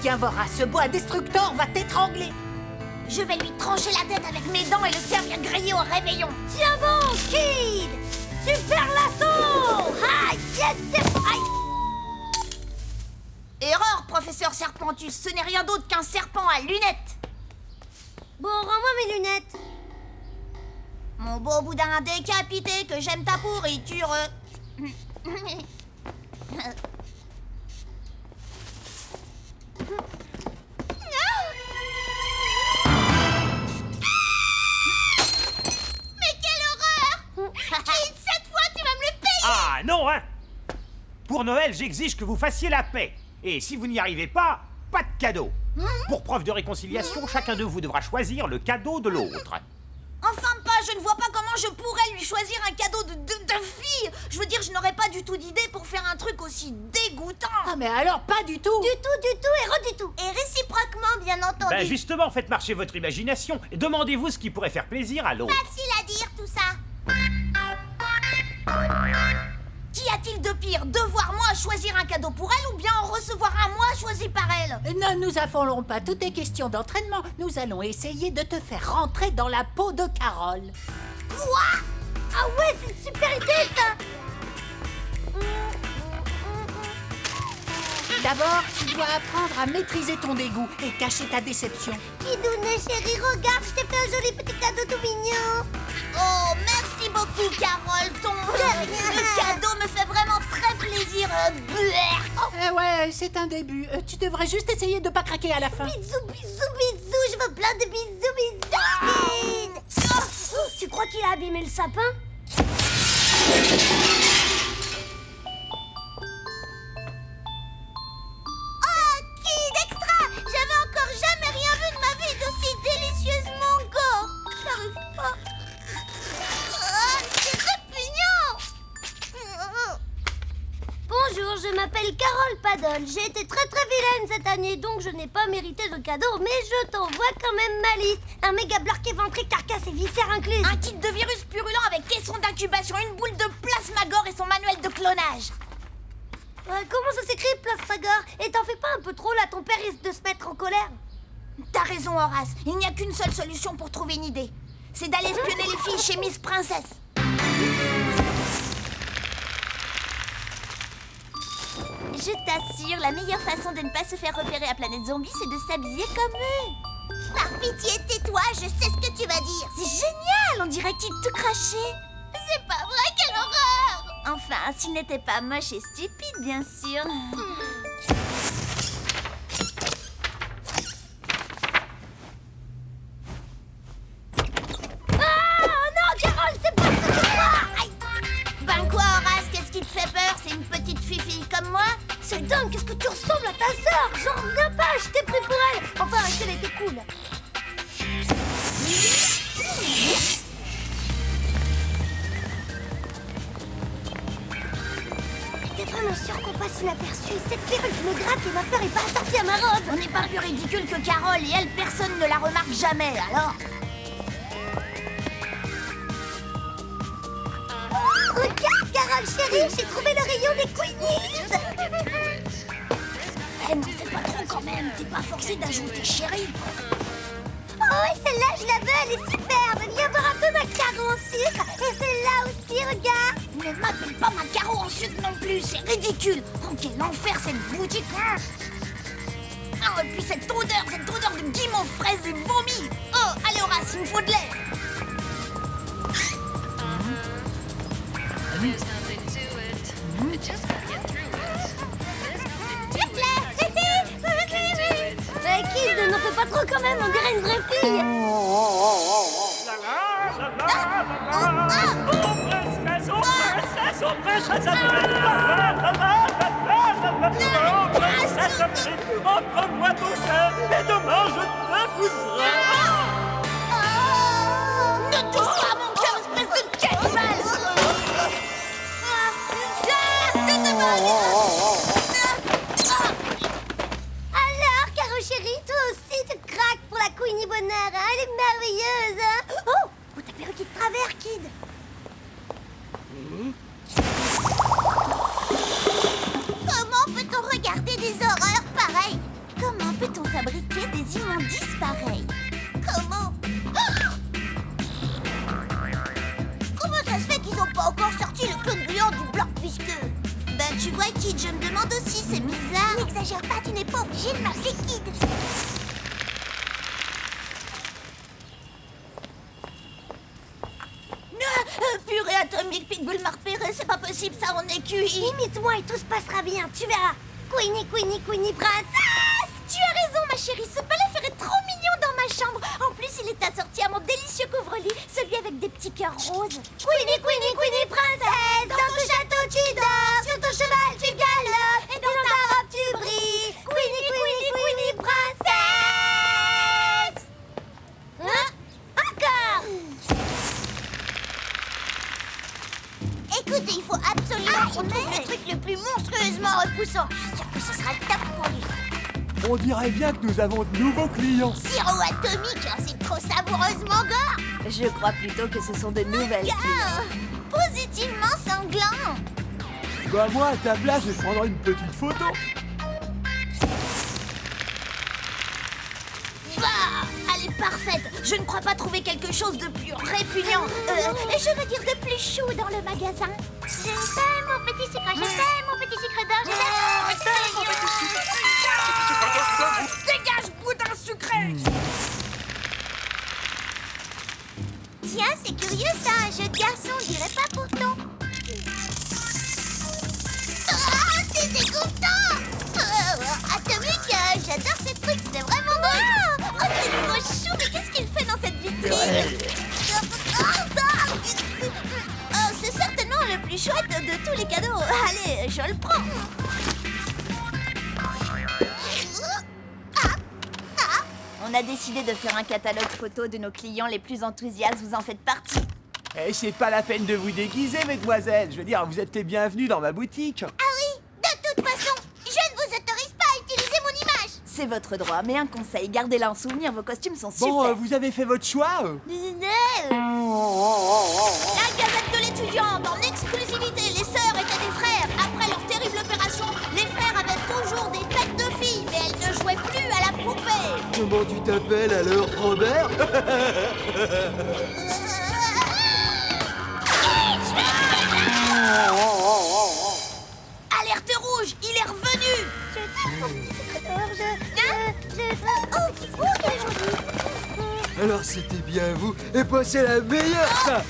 Viens voir, ce bois destructeur va t'étrangler. Je vais lui trancher la tête avec mes dents et le servir grillé au réveillon. Tiens bon, Kid! Super lasso! Aïe, aïe! Erreur, professeur Serpentus, ce n'est rien d'autre qu'un serpent à lunettes. Bon, rends-moi mes lunettes. Mon beau boudin décapité, que j'aime ta pourriture. Mais quelle horreur! Kid, cette fois, tu vas me le payer! Ah non, hein! Pour Noël, j'exige que vous fassiez la paix. Et si vous n'y arrivez pas, pas de cadeau. Pour preuve de réconciliation, chacun de vous devra choisir le cadeau de l'autre. Enfin pas, je ne vois pas comment je pourrais lui choisir un cadeau de fille. Je veux dire, je n'aurais pas du tout d'idée pour faire un truc aussi dégoûtant. Ah mais alors pas du tout. Du tout et re du tout. Et réciproquement, bien entendu. Ben justement, faites marcher votre imagination et demandez-vous ce qui pourrait faire plaisir à l'autre. Facile à dire tout ça. Qu'y a-t-il de pire, devoir moi choisir un cadeau pour elle ou bien en recevoir un moi choisi par elle? Ne nous affolons pas, tout est question d'entraînement. Nous allons essayer de te faire rentrer dans la peau de Carole. Quoi? Ah ouais, c'est une super idée ça. D'abord, tu dois apprendre à maîtriser ton dégoût et cacher ta déception. Kidounet chérie, regarde, je t'ai fait un joli petit cadeau tout mignon. Oh, merci beaucoup, Carole. Le cadeau me fait vraiment très plaisir. Ouais, c'est un début. Tu devrais juste essayer de pas craquer à la fin. Bisous, bisous, bisous, je veux plein de bisous, bisous, Kid. Tu crois qu'il a abîmé le sapin? Oh, Kid, extra! J'avais encore jamais rien vu de ma vie d'aussi délicieusement gore. J'arrive pas. C'est répugnant. Bonjour, je m'appelle Carole Paddle. J'ai été très vilaine cette année, donc je n'ai pas mérité de cadeau, mais je t'envoie quand même ma liste. Un méga bloc éventré, carcasse et viscères inclus. Un kit de virus purulent avec caisson d'incubation, une boule de plasmagore et son manuel de clonage. Comment ça s'écrit, Plasmagore? Et t'en fais pas un peu trop, là, ton père risque de se mettre en colère. T'as raison, Horace. Il n'y a qu'une seule solution pour trouver une idée. C'est d'aller espionner les filles chez Miss Princess. Je t'assure, la meilleure façon de ne pas se faire repérer à Planète Zombie, c'est de s'habiller comme eux. Par pitié, tais-toi, je sais ce que tu vas dire. C'est génial, on dirait qu'il tout craché. C'est pas vrai, quelle horreur! Enfin, s'il n'était pas moche et stupide, bien sûr. Ben quoi, Horace, qu'est-ce qui te fait peur? C'est une petite fifille comme moi? C'est dingue, qu'est-ce que tu ressembles à ta sœur? J'en reviens pas, je t'ai pris pour elle. Enfin, elle était cool. T'es vraiment sûr qu'on passe inaperçu? Cette perruque me gratte et ma fleur est pas assortie à ma robe. On n'est pas plus ridicule que Carole et elle, personne ne la remarque jamais, alors? Regarde, Carole chérie, j'ai trouvé le rayon des Queenies. Eh, n'en fais pas trop quand même, t'es pas forcé d'ajouter chérie. Oh, et celle-là, je la veux, elle est superbe. Viens voir un peu ma carreau en sucre. Et celle-là aussi, regarde. Ne m'appelle pas ma carreau en sucre non plus, c'est ridicule. Oh, quel enfer cette boutique. Ah, et puis cette odeur de guimauve, fraise et vomi. Oh, allez Horace, il me faut de l'air. Kid, n'en fais pas trop quand même, on dirait une vraie fille. Offre-moi ton cœur et demain je t'épouserai. Ne touche pas à mon cœur, espèce de cannibale. Alors, Caro chérie, toi aussi tu craques pour la Queenie Bonheur, hein? Elle est merveilleuse, hein? Oh, ta perruque est de travers, Kid. Comment peut-on regarder des horreurs pareilles? Comment fabriquer des immondices pareils. Comment? Comment ça se fait qu'ils n'ont pas encore sorti le clown brillant du bloc visqueux? Ben tu vois Kid, je me demande aussi, c'est bizarre. N'exagère pas, tu n'es pas obligé de m'appeler Kid. Purée atomique, Pitbull m'a repéré, c'est pas possible, ça on est cuit. Imite-moi et tout se passera bien, tu verras. Queenie, Queenie, Queenie, princesse. Tu as raison ma chérie, ce balai ferait trop mignon dans ma chambre. En plus il est assorti à mon délicieux couvre-lit, celui avec des petits cœurs roses. Queenie, Queenie, Queenie, princesse. Dans ton château tu dors, sur ton cheval tu galopes, et dans ta robe tu brilles. Queenie, Queenie, Queenie, princesse. Hein? Encore. Écoutez, il faut absolument qu'on trouve le truc le plus monstrueusement repoussant. Je suis sûre que ce sera top pour lui. On dirait bien que nous avons de nouveaux clients. Sirop atomique, c'est trop savoureusement gore. Je crois plutôt que ce sont de nouvelles clients. Positivement sanglant. Bah moi, à ta place, je prendrai une petite photo. Bah, elle est parfaite. Je ne crois pas trouver quelque chose de plus répugnant. Et je veux dire de plus chou dans le magasin. Je t'aime, mon petit sucre, je t'aime, mon petit sucre d'or, je t'aime, mon petit sucre. Dégage, boudin sucré! Tiens, c'est curieux ça, un jeu de garçon, on dirait pas pourtant. Ah, c'est dégoûtant! Atomique, j'adore ce truc, c'est vraiment bon! Oh, c'est trop chou, mais qu'est-ce qu'il fait dans cette vitrine? Oh, c'est certainement le plus chouette de tous les cadeaux. Allez, je le prends. On a décidé de faire un catalogue photo de nos clients les plus enthousiastes. Vous en faites partie. Eh, c'est pas la peine de vous déguiser, mesdemoiselles. Je veux dire, vous êtes les bienvenus dans ma boutique. Ah oui, de toute façon, je ne vous autorise pas à utiliser mon image. C'est votre droit, mais un conseil, gardez-la en souvenir, vos costumes sont super. Bon, vous avez fait votre choix La Gazette de l'étudiante, en exclusivité, les sœurs étaient des frères. Après leur terrible opération, les frères avaient toujours des têtes de filles, mais elles ne jouaient plus à la poupée. Comment tu t'appelles alors, Robert? Alerte rouge, il est revenu. Oh, quel joli. Alors c'était bien vous. Et bah c'est la meilleure, ça.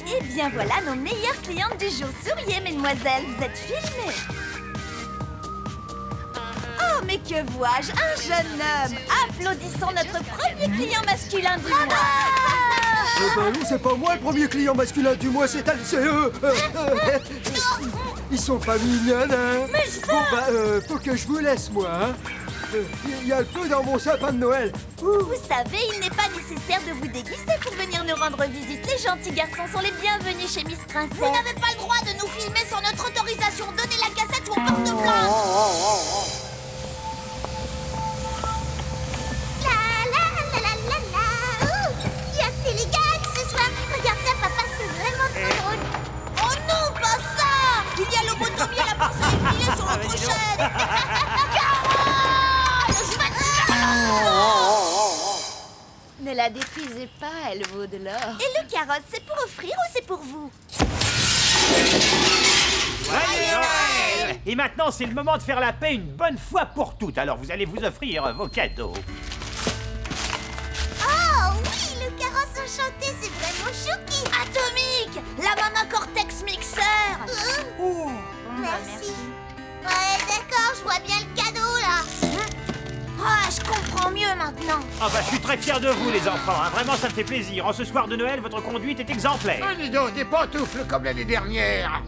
Et bien voilà nos meilleures clientes du jour. Souriez, mesdemoiselles, vous êtes filmées. Oh, mais que vois-je? Un jeune homme. Applaudissons notre premier client masculin du mois. Bah oui, c'est pas moi le premier client masculin du mois, c'est eux. Ils sont pas mignonnes, hein. Bon bah, faut que je vous laisse, moi, hein. Il y a le feu dans mon sapin de Noël. Vous savez, il n'est pas nécessaire de vous déguiser pour venir nous rendre visite. Les gentils garçons sont les bienvenus chez Miss Princess. Vous n'avez pas le droit de nous filmer sans notre autorisation. Donnez la cassette ou on porte plainte. La la la la la la. Ouh, il y a Télégag ce soir. Regarde ça, papa, c'est vraiment trop drôle. Oh non, pas ça. Il y a le Lobotomie à la porcelaine épilée sur notre chaîne. Ne la détruisez pas, elle vaut de l'or. Et le carrosse, c'est pour offrir ou c'est pour vous? Joyeux Noël! Et maintenant, c'est le moment de faire la paix une bonne fois pour toutes. Alors, vous allez vous offrir vos cadeaux. Oh oui, le carrosse enchanté, c'est vraiment chouki. Atomique, la Mama Cortex Mixer. Merci. Ouais, d'accord, je vois bien le cadeau là. Ah, je comprends mieux maintenant. Ah bah, je suis très fier de vous, les enfants. Hein. Vraiment, ça me fait plaisir. En ce soir de Noël, votre conduite est exemplaire. Ah, dis donc, des pantoufles comme l'année dernière.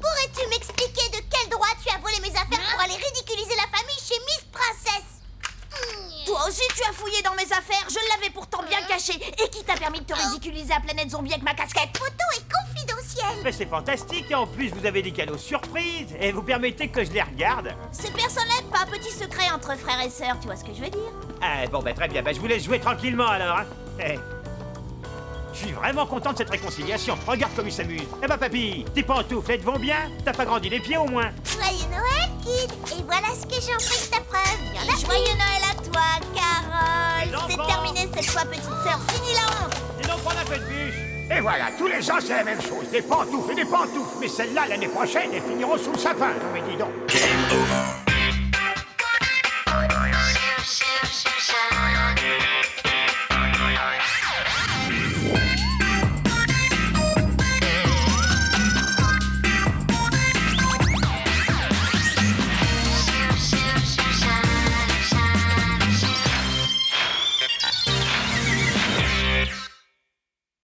Pourrais-tu m'expliquer de quel droit tu as volé mes affaires pour aller ridiculiser la famille chez Miss Princess? Toi aussi, tu as fouillé dans mes affaires. Je l'avais pourtant bien caché. Et qui t'a permis de te ridiculiser à Planète Zombie avec ma casquette? Photo est confidentielle. Mais c'est fantastique. Et en plus, vous avez des cadeaux surprises. Et vous permettez que je les regarde? C'est personnel, pas un petit secret entre frères et sœurs. Tu vois ce que je veux dire? Ah, bon, bah très bien. Bah, je vous laisse jouer tranquillement alors. Hein. Je suis vraiment content de cette réconciliation. Regarde comme ils s'amusent. Eh bah, papy, tes pantoufles, elles te vont bien? T'as pas grandi les pieds au moins? Joyeux Noël! Est-ce que j'en ferai ta preuve? Il y en a. Joyeux Noël à toi, Carole. Les C'est enfants. terminé cette fois, petite sœur. Fini la honte. Dis donc, prends un peu de bûche. Et voilà, tous les ans, c'est la même chose. Des pantoufles et des pantoufles. Mais celles-là, l'année prochaine, elles finiront sous le sapin. Mais dis donc.